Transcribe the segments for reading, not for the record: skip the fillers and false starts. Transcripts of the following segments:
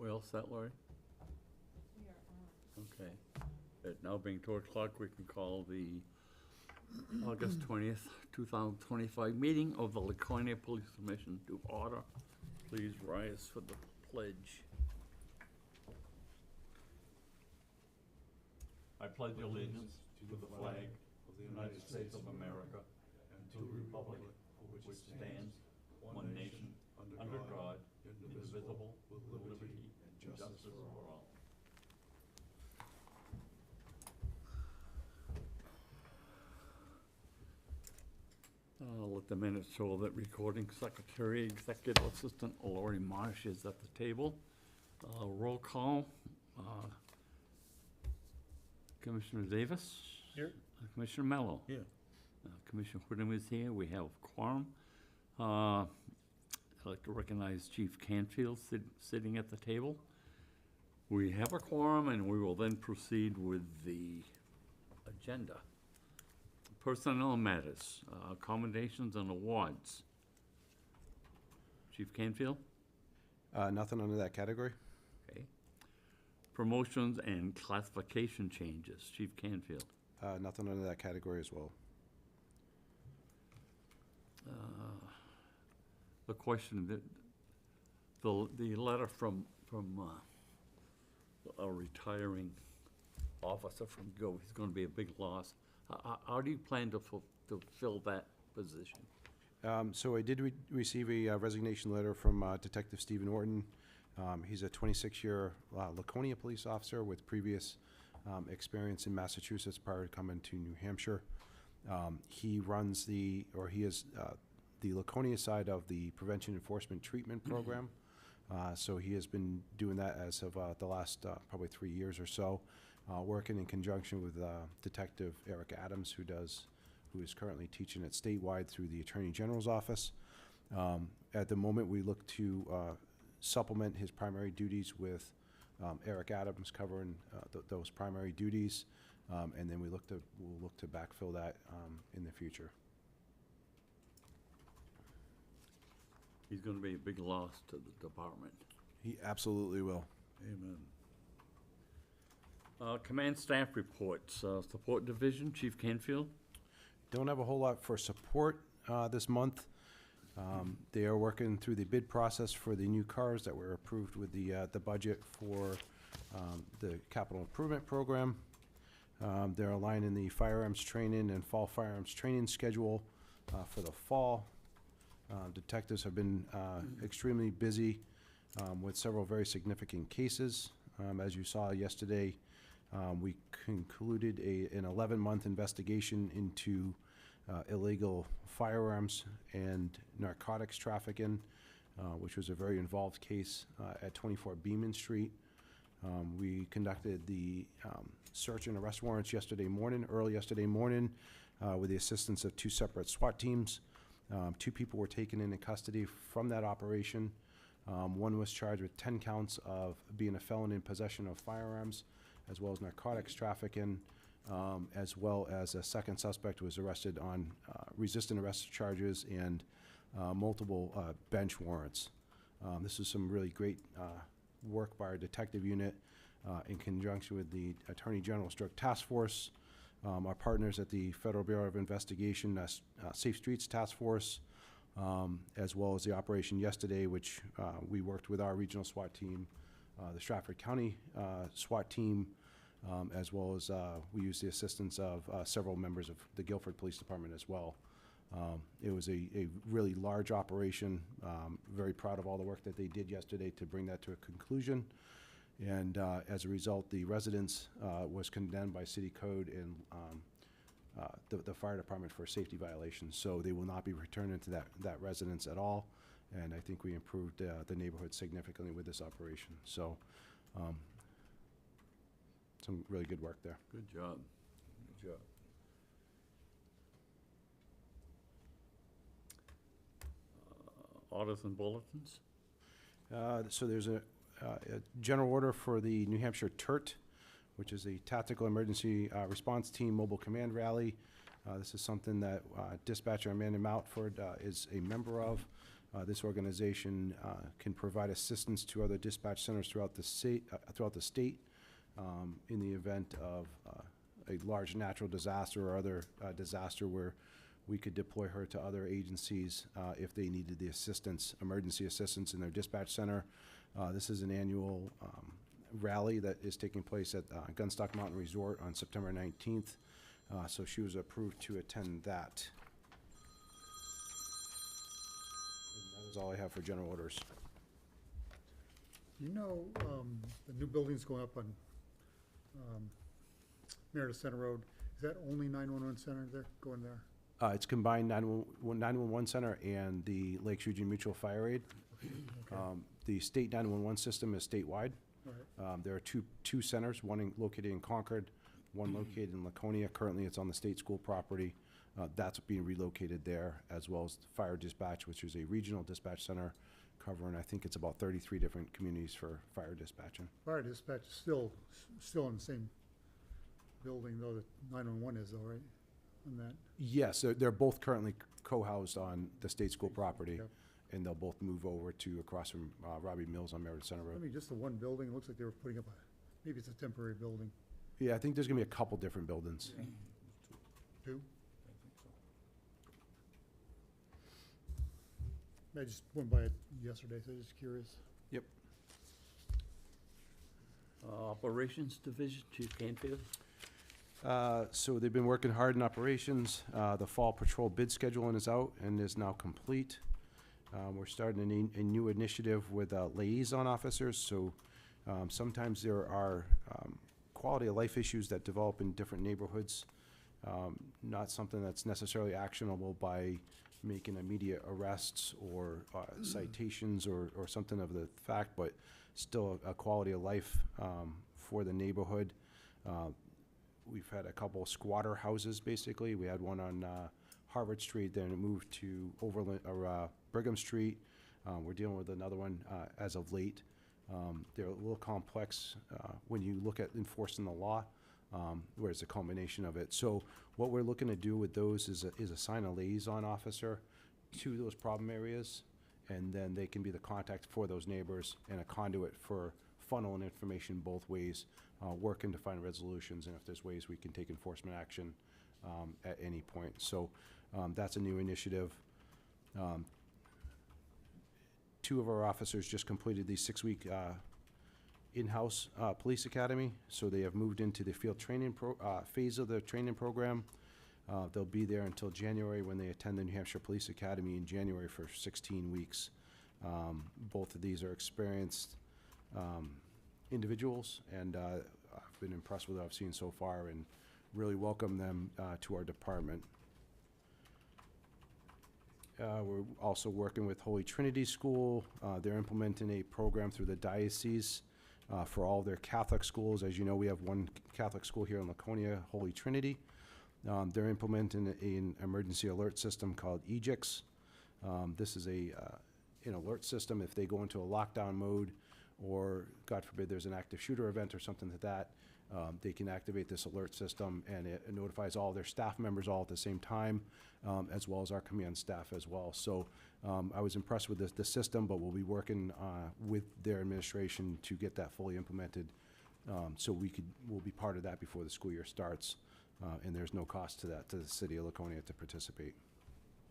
We all set, Lori? We are on. Okay. It now being 2 o'clock, we can call the August 20th, 2025 meeting of the Laconia Police Commission to order. Please rise for the pledge. I pledge allegiance to the flag of the United States of America and to the republic for which it stands, one nation, under God, indivisible, with liberty and justice for all. Let the minutes show that recording secretary, executive assistant Lori Marsh is at the table. Roll call. Commissioner Davis? Here. Commissioner Mello? Here. Commissioner Whittem is here. We have quorum. I'd like to recognize Chief Canfield sitting at the table. We have a quorum, and we will then proceed with the agenda. Personnel matters, accommodations and awards. Chief Canfield? Nothing under that category. Okay. Promotions and classification changes. Chief Canfield? Nothing under that category as well. The question, the letter from a retiring officer from GO, he's going to be a big loss. How do you plan to fill that position? So I did receive a resignation letter from Detective Stephen Orton. He's a 26-year Laconia police officer with previous experience in Massachusetts prior to coming to New Hampshire. He runs he is the Laconia side of the Prevention Enforcement Treatment Program. So he has been doing that as of the last probably 3 years or so, working in conjunction with Detective Eric Adams, who is currently teaching it statewide through the Attorney General's office. At the moment, we look to supplement his primary duties with Eric Adams covering those primary duties, and then we'll look to backfill that in the future. He's going to be a big loss to the department. He absolutely will. Amen. Command staff reports. Support Division, Chief Canfield. Don't have a whole lot for support this month. They are working through the bid process for the new cars that were approved with the budget for the capital improvement program. They're aligning the firearms training and fall firearms training schedule for the fall. Detectives have been extremely busy with several very significant cases. As you saw yesterday, we concluded an 11-month investigation into illegal firearms and narcotics trafficking, which was a very involved case at 24 Beaman Street. We conducted the search and arrest warrants early yesterday morning, with the assistance of 2 separate SWAT teams. 2 people were taken into custody from that operation. One was charged with 10 counts of being a felon in possession of firearms, as well as narcotics trafficking, as well as a second suspect was arrested on resisting arrest charges and multiple bench warrants. This is some really great work by our detective unit in conjunction with the Attorney General's Drug Task Force, our partners at the Federal Bureau of Investigation, Safe Streets Task Force, as well as the operation yesterday, which we worked with our regional SWAT team, the Stratford County SWAT team, as well as we used the assistance of several members of the Guilford Police Department as well. It was a really large operation. Very proud of all the work that they did yesterday to bring that to a conclusion. And as a result, the residence was condemned by city code and the fire department for safety violations. So they will not be returned into that residence at all. And I think we improved the neighborhood significantly with this operation. So some really good work there. Good job. Good job. Orders and bulletins. So there's a general order for the New Hampshire TERT, which is a Tactical Emergency Response Team Mobile Command Rally. This is something that dispatcher Amanda Mountford is a member of. This organization can provide assistance to other dispatch centers throughout the state in the event of a large natural disaster or other disaster where we could deploy her to other agencies if they needed the assistance, emergency assistance in their dispatch center. This is an annual rally that is taking place at Gunstock Mountain Resort on September 19th. So she was approved to attend that. And that is all I have for general orders. You know, the new building's going up on Meredith Center Road. Is that only 911 center there, going there? It's combined 911 center and the Lakes Region Mutual Fire Aid. Okay. The state 911 system is statewide. All right. There are two centers, one located in Concord, one located in Laconia. Currently, it's on the state school property. That's being relocated there, as well as fire dispatch, which is a regional dispatch center covering, I think it's about 33 different communities for fire dispatching. Fire dispatch is still in the same building, though the 911 is, though, right, on that? Yes, they're both currently co-housed on the state school property, Yep. and they'll both move over to across from Robbie Mills on Meredith Center I Road. mean, just the one building, it looks like they were putting up maybe it's a temporary building. Yeah, I think there's gonna be a couple different buildings. Two? I just went by it yesterday, so just curious. Operations Division, Chief Canfield. So they've been working hard in operations. The fall patrol bid scheduling is out and is now complete. We're starting a new initiative with liaison officers, so sometimes there are quality of life issues that develop in different neighborhoods. Not something that's necessarily actionable by making immediate arrests or citations or something of the fact, but still a quality of life for the neighborhood. We've had a couple squatter houses, basically. We had one on Harvard Street, then it moved to Brigham Street. We're dealing with another one as of late. They're a little complex when you look at enforcing the law, where it's a combination of it. So what we're looking to do with those is assign a liaison officer to those problem areas, and then they can be the contact for those neighbors and a conduit for funneling information both ways, working to find resolutions, and if there's ways we can take enforcement action at any point. So that's a new initiative. Two of our officers just completed the 6-week in-house police academy, so they have moved into the field training phase of the training program. They'll be there until January when they attend the New Hampshire Police Academy in January for 16 weeks. Both of these are experienced individuals, and I've been impressed with what I've seen so far and really welcome them to our department. We're also working with Holy Trinity School. They're implementing a program through the diocese for all their Catholic schools. As you know, we have one Catholic school here in Laconia, Holy Trinity. They're implementing an emergency alert system called EJIX. This is an alert system if they go into a lockdown mode, or God forbid there's an active shooter event or something like that. They can activate this alert system, and it notifies all their staff members all at the same time, as well as our command staff as well. So I was impressed with the system, but we'll be working with their administration to get that fully implemented, so we'll be part of that before the school year starts, and there's no cost to that to the city of Laconia to participate.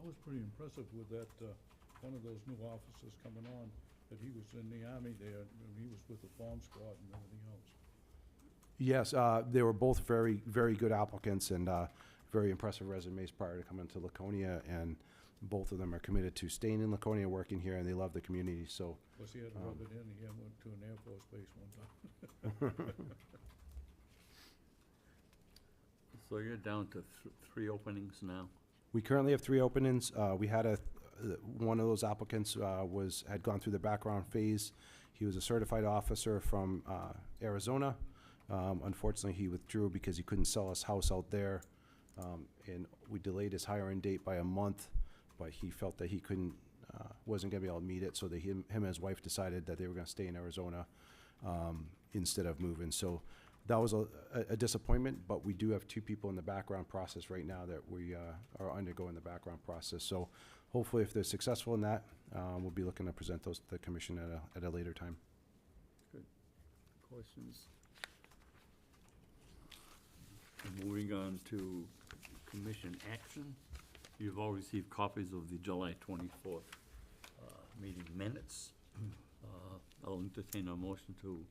I was pretty impressive with that, one of those new officers coming on, that he was in the Army there, and he was with the bomb squad and everything else. Yes, they were both very, very good applicants and very impressive resumes prior to coming to Laconia, and both of them are committed to staying in Laconia, working here, and they love the community, so. Plus, he had to rub it in, he had went to an Air Force base one time. So you're down to 3 openings now? We currently have 3 openings. We had one of those applicants had gone through the background phase. He was a certified officer from Arizona. Unfortunately, he withdrew because he couldn't sell his house out there, and we delayed his hiring date by a month, but he felt that he wasn't going to be able to meet it, so that him and his wife decided that they were going to stay in Arizona instead of moving. So that was a disappointment, but we do have 2 people in the background process right now that we are undergoing the background process. So hopefully, if they're successful in that, We'll be looking to present those to the commission at a later time. Questions? Moving on to commission action. You've all received copies of the July 24th meeting minutes. I'll entertain a motion to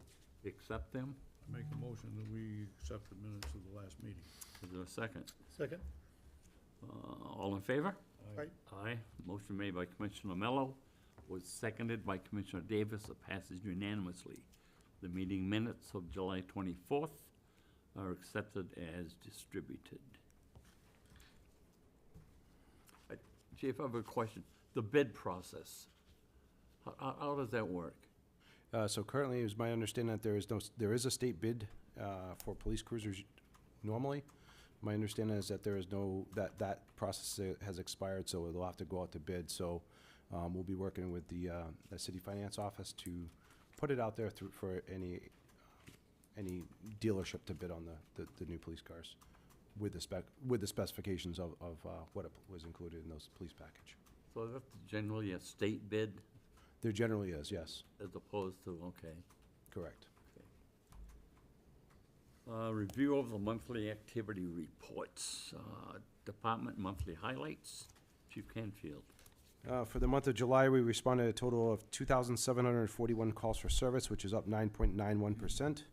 accept them. Make a motion that we accept the minutes of the last meeting. Is there a second? Second? All in favor? Aye. Aye. Motion made by Commissioner Mello, was seconded by Commissioner Davis. It passes unanimously. The meeting minutes of July 24th are accepted as distributed. Chief, I have a question. The bid process, how does that work? So currently, it is my understanding that there is a state bid for police cruisers normally. My understanding is that there is that process has expired, so it'll have to go out to bid. So we'll be working with the city finance office to put it out there for any dealership to bid on the new police cars with the specifications of what was included in those police package. So that's generally a state bid There generally is, yes, as opposed to, okay. correct. Review of the monthly activity reports. Department monthly highlights. Chief Canfield. For the month of July, we responded to a total of 2,741 calls for service, which is up 9.91%.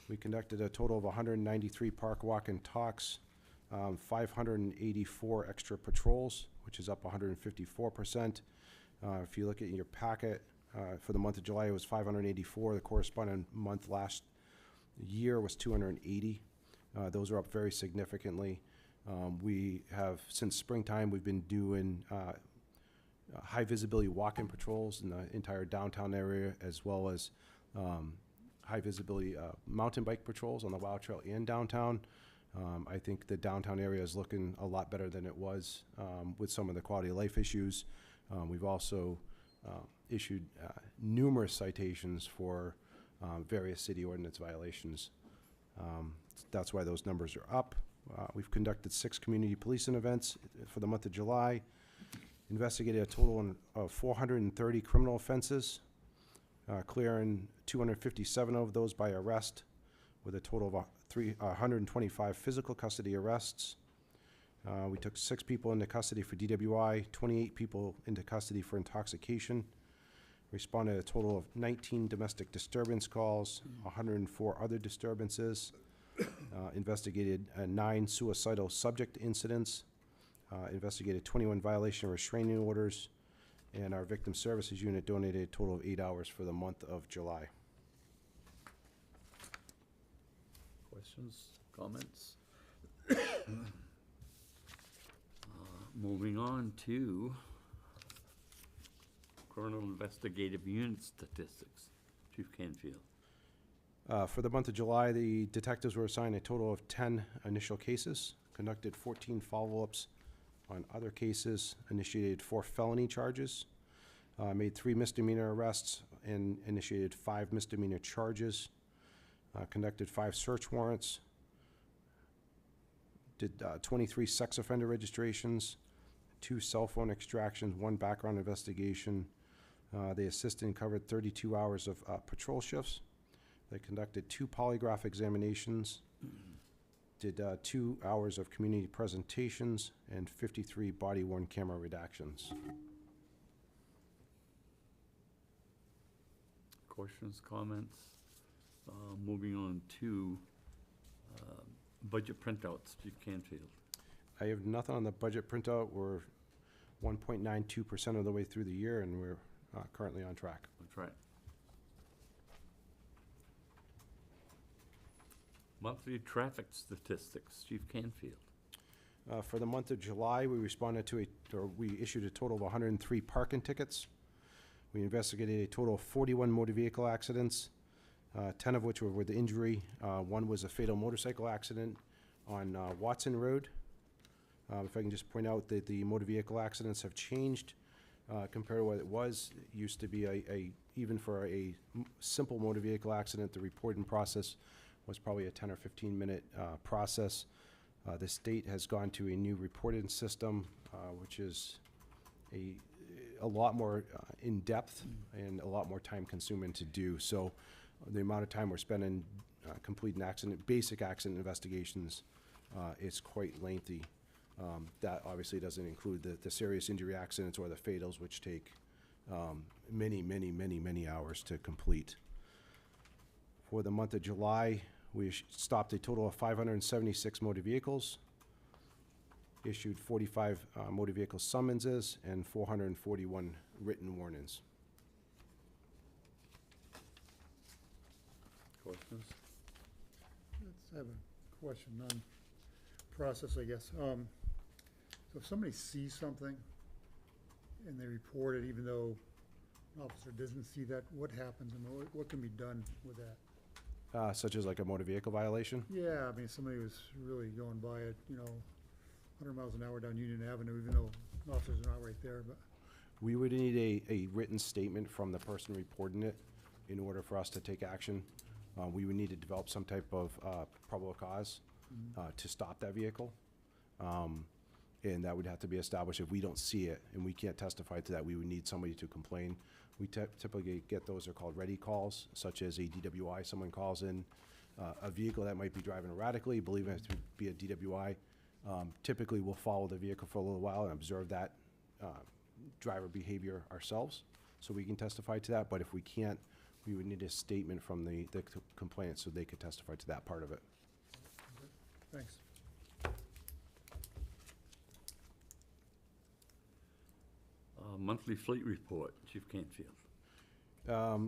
We conducted a total of 193 park walk and talks, 584 extra patrols, which is up 154%. If you look at your packet, for the month of July, it was 584. The corresponding month last year was 280. Those are up very significantly. We have, since springtime, we've been doing high visibility walk-in patrols in the entire downtown area, as well as high visibility mountain bike patrols on the Wild Trail and downtown. I think the downtown area is looking a lot better than it was with some of the quality of life issues. We've also issued numerous citations for various city ordinance violations. That's why those numbers are up. We've conducted 6 community policing events for the month of July, investigated a total of 430 criminal offenses, clearing 257 of those by arrest, with a total of 125 physical custody arrests. We took 6 people into custody for DWI, 28 people into custody for intoxication, responded to a total of 19 domestic disturbance calls, 104 other disturbances, investigated 9 suicidal subject incidents, investigated 21 violation of restraining orders, and our victim services unit donated a total of 8 hours for the month of July. Questions, comments? Moving on to criminal investigative unit statistics. Chief Canfield. For the month of July, the detectives were assigned a total of 10 initial cases, conducted 14 follow-ups on other cases, initiated 4 felony charges, made 3 misdemeanor arrests, and initiated 5 misdemeanor charges, conducted 5 search warrants, did 23 sex offender registrations, 2 cell phone extractions, 1 background investigation. They assisted and covered 32 hours of patrol shifts. They conducted 2 polygraph examinations, did 2 hours of community presentations, and 53 body-worn camera redactions. Questions, comments? Moving on to budget printouts. Chief Canfield. I have nothing on the budget printout. We're 1.92% of the way through the year, and we're currently on track. That's right. Monthly traffic statistics. Chief Canfield. For the month of July, we responded to we issued a total of 103 parking tickets. We investigated a total of 41 motor vehicle accidents, 10 of which were with injury. 1 was a fatal motorcycle accident on Watson Road. If I can just point out that the motor vehicle accidents have changed compared to what it was. It used to be even for a simple motor vehicle accident, the reporting process was probably a 10 or 15 minute process. The state has gone to a new reporting system, which is a lot more in-depth and a lot more time-consuming to do. So the amount of time we're spending completing basic accident investigations is quite lengthy. That obviously doesn't include the serious injury accidents or the fatals, which take many hours to complete. For the month of July, we stopped a total of 576 motor vehicles, issued 45 motor vehicle summonses, and 441 written warnings. Questions? Let's have a question on process, I guess. So if somebody sees something and they report it, even though an officer doesn't see that, what happens and what can be done with that? Such as like a motor vehicle violation? Yeah, I mean, somebody was really going by it, 100 miles an hour down Union Avenue, even though officers are not right there, but. We would need a written statement from the person reporting it in order for us to take action. We would need to develop some type of probable cause to stop that vehicle. And that would have to be established. If we don't see it and we can't testify to that, we would need somebody to complain. We typically get those are called ready calls, such as a DWI. Someone calls in a vehicle that might be driving erratically, believing it to be a DWI. Typically, we'll follow the vehicle for a little while and observe that driver behavior ourselves, so we can testify to that. But if we can't, we would need a statement from the complainant so they could testify to that part of it. Thanks. Monthly fleet report, Chief Canfield.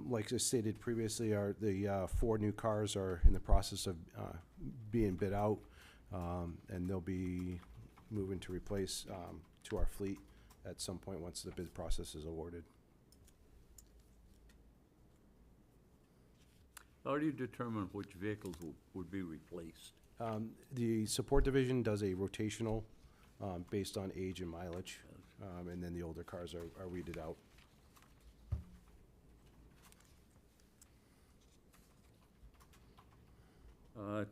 Like I stated previously, the 4 new cars are in the process of being bid out, and they'll be moving to replace to our fleet at some point once the bid process is awarded. How do you determine which vehicles would be replaced? The support division does a rotational based on age and mileage, and then the older cars are weeded out.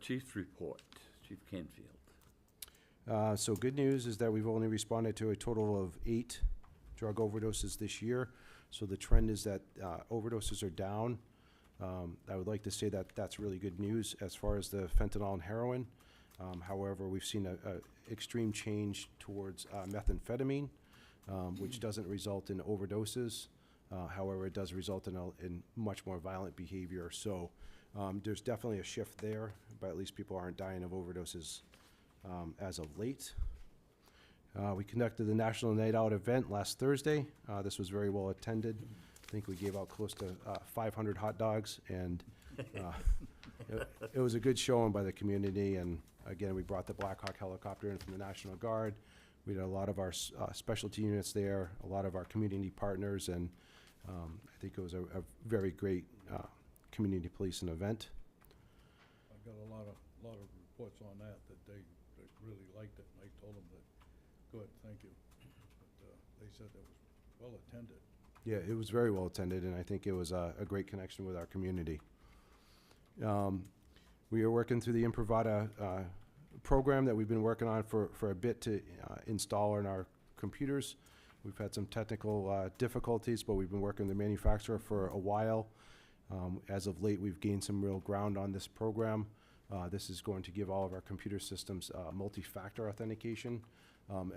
Chief's report, Chief Canfield. So good news is that we've only responded to a total of 8 drug overdoses this year. So the trend is that overdoses are down. I would like to say that that's really good news as far as the fentanyl and heroin. However, we've seen a extreme change towards methamphetamine, which doesn't result in overdoses. However, it does result in much more violent behavior. So there's definitely a shift there, but at least people aren't dying of overdoses as of late. We conducted the National Night Out event last Thursday. This was very well attended. I think we gave out close to 500 hot dogs, and it was a good showing by the community. And again, we brought the Black Hawk helicopter in from the National Guard. We had a lot of our specialty units there, a lot of our community partners, and I think it was a very great community policing event. I got a lot of reports on that they really liked it, and I told them that, good, thank you. But they said it was well attended. Yeah, it was very well attended, and I think it was a great connection with our community. We are working through the Improvada program that we've been working on for a bit to install on our computers. We've had some technical difficulties, but we've been working with the manufacturer for a while. As of late, we've gained some real ground on this program. This is going to give all of our computer systems multi-factor authentication,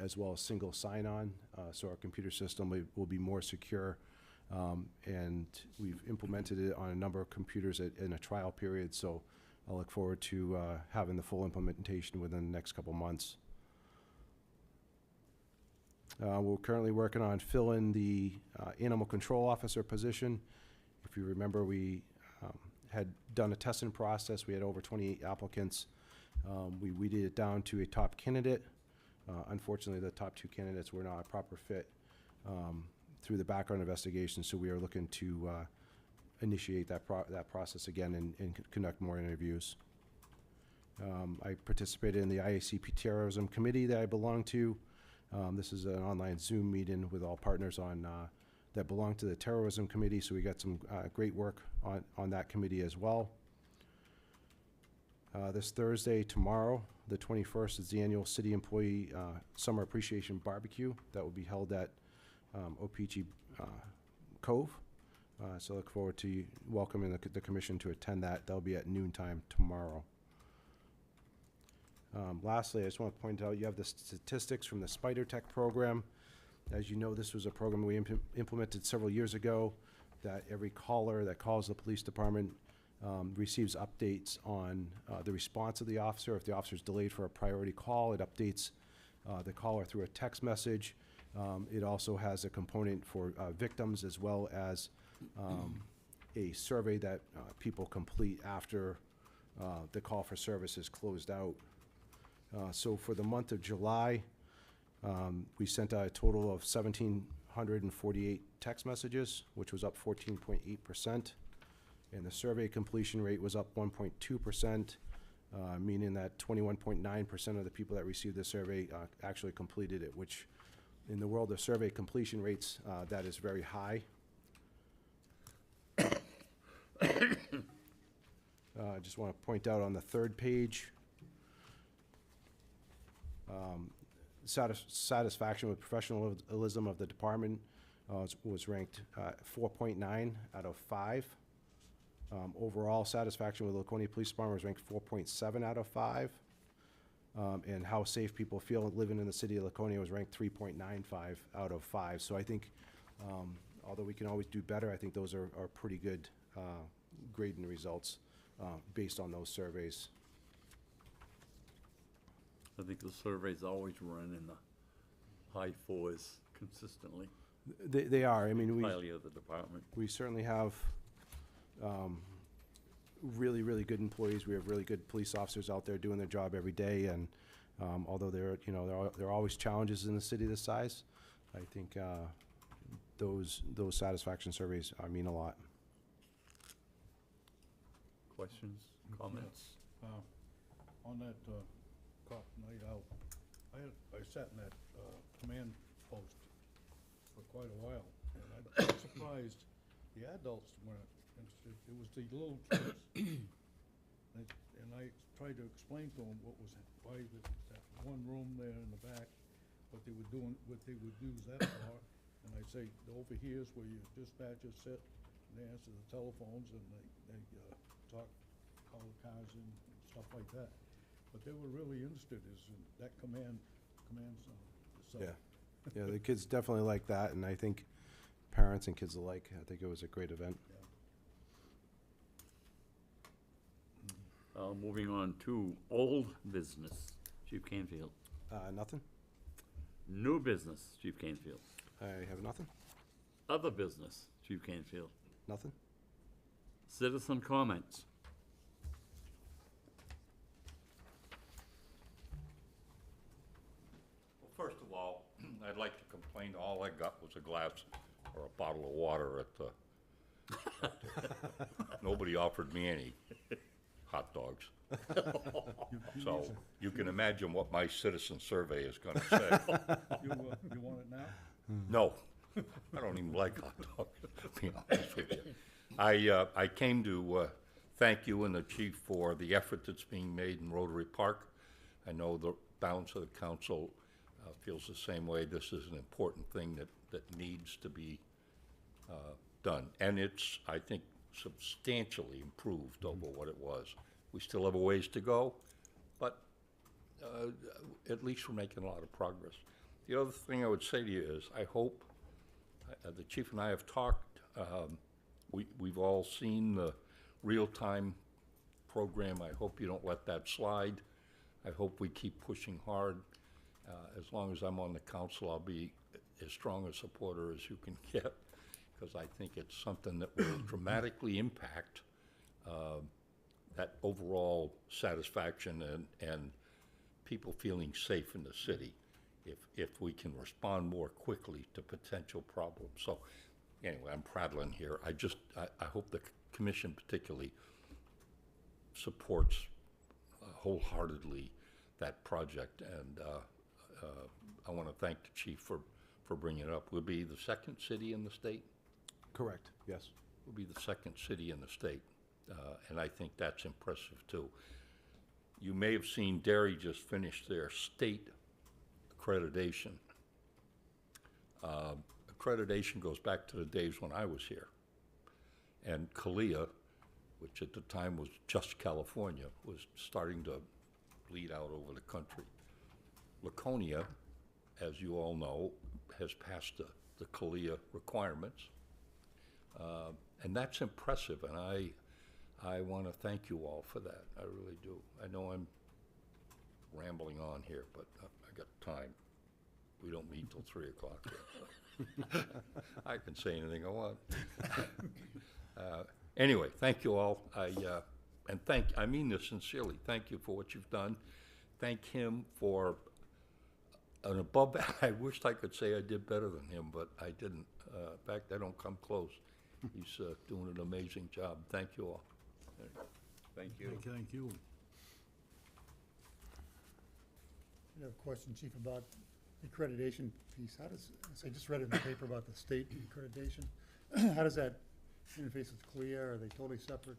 as well as single sign-on, so our computer system will be more secure. And we've implemented it on a number of computers in a trial period, so I look forward to having the full implementation within the next couple months. We're currently working on filling the animal control officer position. If you remember, we had done a testing process. We had over 28 applicants. We weeded it down to a top candidate. Unfortunately, the top 2 candidates were not a proper fit through the background investigation, so we are looking to initiate that process again and conduct more interviews. I participated in the IACP Terrorism Committee that I belong to. This is an online Zoom meeting with all partners that belong to the Terrorism Committee, so we got some great work on that committee as well. This Thursday, tomorrow, the 21st, is the annual City Employee Summer Appreciation Barbecue that will be held at O-Pee-Chee Cove. So look forward to welcoming the commission to attend that. That'll be at noontime tomorrow. Lastly, I just want to point out, you have the statistics from the Spider Tech program. As you know, this was a program we implemented several years ago, that every caller that calls the police department receives updates on the response of the officer. If the officer's delayed for a priority call, it updates the caller through a text message. It also has a component for victims, as well as a survey that people complete after the call for service is closed out. So for the month of July, we sent out a total of 1,748 text messages, which was up 14.8%. And the survey completion rate was up 1.2%, meaning that 21.9% of the people that received the survey actually completed it, which in the world of survey completion rates, that is very high. I just want to point out on the third page, satisfaction with professionalism of the department was ranked 4.9 out of 5. Overall satisfaction with Laconia Police Department was ranked 4.7 out of 5. And how safe people feel living in the city of Laconia was ranked 3.95 out of 5. So I think, although we can always do better, I think those are pretty good grading results based on those surveys. I think the surveys always run in the high 4s consistently, They are. I mean, highly of the department. we certainly have really, really good employees. We have really good police officers out there doing their job every day. And although there are always challenges in a city this size, I think those satisfaction surveys mean a lot. Questions, comments? On that cop night out, I sat in that command post for quite a while, and I'm surprised the adults weren't interested. It was the little kids. And I tried to explain to them why that one room there in the back, what they would use that for. And I say, over here's where your dispatchers sit, and they answer the telephones, and they talk, call the cars in, and stuff like that. But they were really interested in that command center. So, Yeah, the kids definitely like that, and I think parents and kids alike, I think it was a great event. Moving on to old business, Chief Canfield. Nothing? New business, Chief Canfield. I have nothing? Other business, Chief Canfield. Nothing? Citizen comments. Well, first of all, I'd like to complain, all I got was a glass or a bottle of water at the, nobody offered me any hot dogs. So you can imagine what my citizen survey is gonna say. you want it now? No, I don't even like hot dogs, to be honest with you. I came to thank you and the chief for the effort that's being made in Rotary Park. I know the balance of the council feels the same way. This is an important thing that needs to be done. And it's, I think, substantially improved over what it was. We still have a ways to go, but at least we're making a lot of progress. The other thing I would say to you is, I hope, the chief and I have talked, we've all seen the real-time program. I hope you don't let that slide. I hope we keep pushing hard. As long as I'm on the council, I'll be as strong a supporter as you can get, because I think it's something that will dramatically impact that overall satisfaction and people feeling safe in the city if we can respond more quickly to potential problems. So anyway, I'm prattling here. I hope the commission particularly supports wholeheartedly that project, and I want to thank the chief for bringing it up. We'll be the second city in the state. Correct, yes. We'll be the second city in the state, and I think that's impressive too. You may have seen Derry just finished their state accreditation. accreditation goes back to the days when I was here. And Kalia, which at the time was just California, was starting to bleed out over the country. Laconia, as you all know, has passed the Kalia requirements. And that's impressive, and I want to thank you all for that. I really do. I know I'm rambling on here, but I got time. We don't meet till 3 o'clock here. I can say anything I want. Anyway, thank you all. I mean this sincerely. Thank you for what you've done. Thank him for an above, I wished I could say I did better than him, but I didn't. In fact, I don't come close. He's doing an amazing job. Thank you all. Thank you. Thank you. I have a question, Chief, about the accreditation piece. How does, so I just read it in the paper about the state accreditation. How does that interface with CLIA? Are they totally separate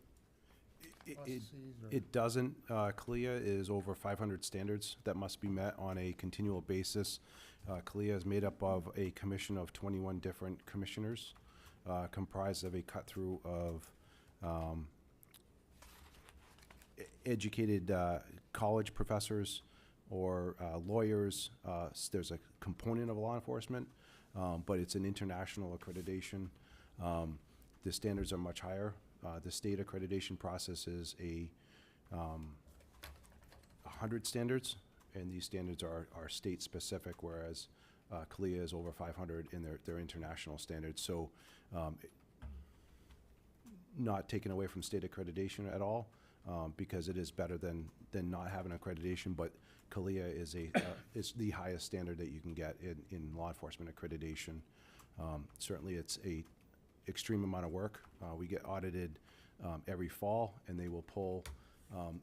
processes? Or? It doesn't. CLIA is over 500 standards that must be met on a continual basis. CLIA is made up of a commission of 21 different commissioners, comprised of a cut-through of educated college professors or lawyers. There's a component of law enforcement, but it's an international accreditation. The standards are much higher. The state accreditation process is 100 standards, and these standards are state-specific, whereas CLIA is over 500 in their international standards. So not taken away from state accreditation at all, because it is better than not having accreditation, but CLIA is is the highest standard that you can get in law enforcement accreditation. Certainly it's a extreme amount of work. We get audited every fall, and they will pull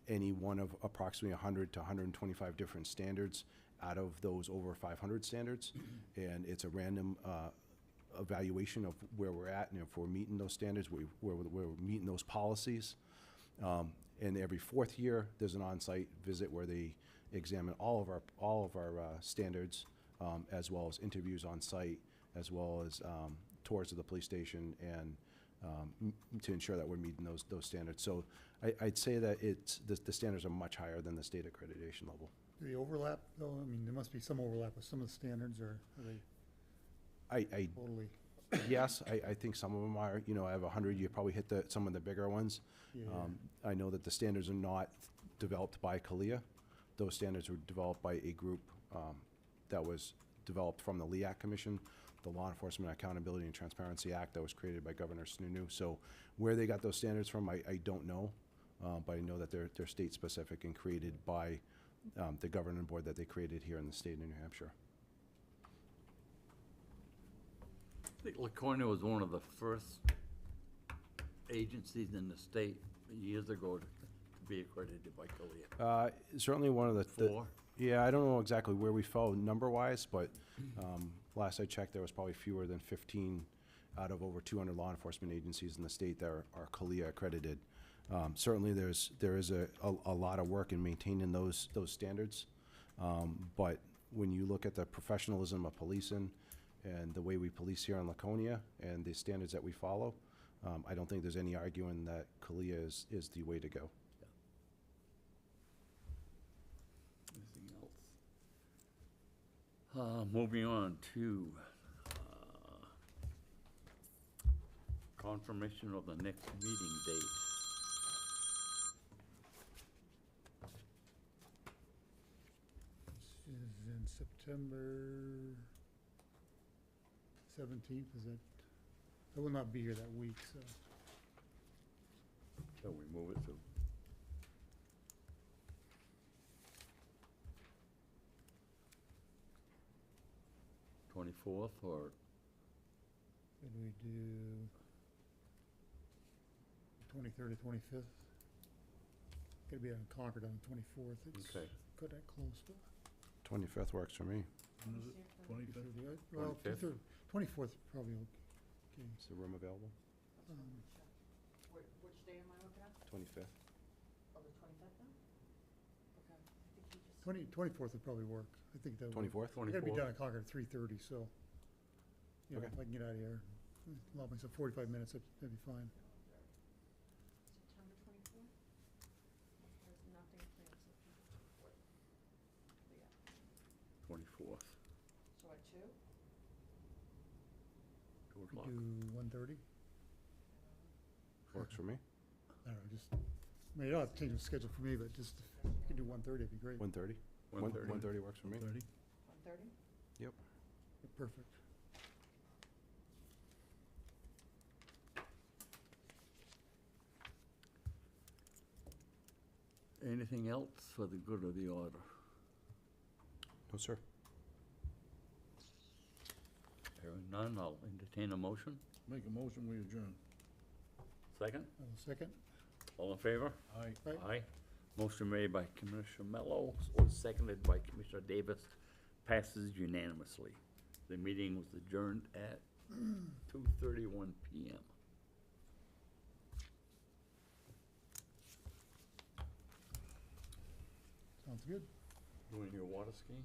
any one of approximately 100 to 125 different standards out of those over 500 standards, and it's a random evaluation of where we're at, and if we're meeting those standards, we're meeting those policies. And every fourth year, there's an on-site visit where they examine all of our standards, as well as interviews on site, as well as tours of the police station, and to ensure that we're meeting those standards. So I'd say that the standards are much higher than the state accreditation level. Do they overlap, though? I mean, there must be some overlap with some of the standards, or are they I totally? Yes, I think some of them are. You know, I have 100, you probably hit some of the bigger ones. Yeah. I know that the standards are not developed by CLIA. Those standards were developed by a group that was developed from the LEAC Commission, the Law Enforcement Accountability and Transparency Act that was created by Governor Sununu. So where they got those standards from, I don't know, but I know that they're state-specific and created by the governing board that they created here in the state of New Hampshire. I think Laconia was one of the first agencies in the state years ago to be accredited by CLIA. Certainly one of the Four? yeah, I don't know exactly where we fell number-wise, but last I checked, there was probably fewer than 15 out of over 200 law enforcement agencies in the state that are CLIA accredited. Certainly there is a lot of work in maintaining those standards, but when you look at the professionalism of policing and the way we police here in Laconia and the standards that we follow, I don't think there's any arguing that CLIA is the way to go. Anything else? Moving on to confirmation of the next meeting date. This is in September 17th, is that? I will not be here that week, so. Shall we move it to? '24th or Could we do 23rd or 25th? Gonna be in Concord on the 24th. It's Okay. got that close, but. 25th works for me. When is it? 25th? Well, 25th? 24th probably okay. Is the room available? Which day am I looking at? 25th. Oh, the 25th then? Okay. I think he just. 24th would probably work. I think that would. 24th? We gotta be 24th? done at Concord at 3:30, so. you know, Okay. if I can get out of here. Allow myself 45 minutes, that'd be fine. September 24th? There's nothing planned September 24th. Yeah, 24th, so at 2? 2 Could o'clock. do 1:30? Works for me. I don't know, just, I mean, you don't have to change the schedule for me, but just, if you could do 1:30, it'd be great. 1:30? 1:30. 1:30 works for me. 30? 1:30? Perfect. Anything else for the good of the order? No, sir. Hearing none, I'll entertain a motion. Make a motion, we adjourn. Second? Second? All in favor? Aye. Aye. Motion made by Commissioner Mello, was seconded by Commissioner Davis, passes unanimously. The meeting was adjourned at 2:31 PM. Sounds good. Doing your water skiing?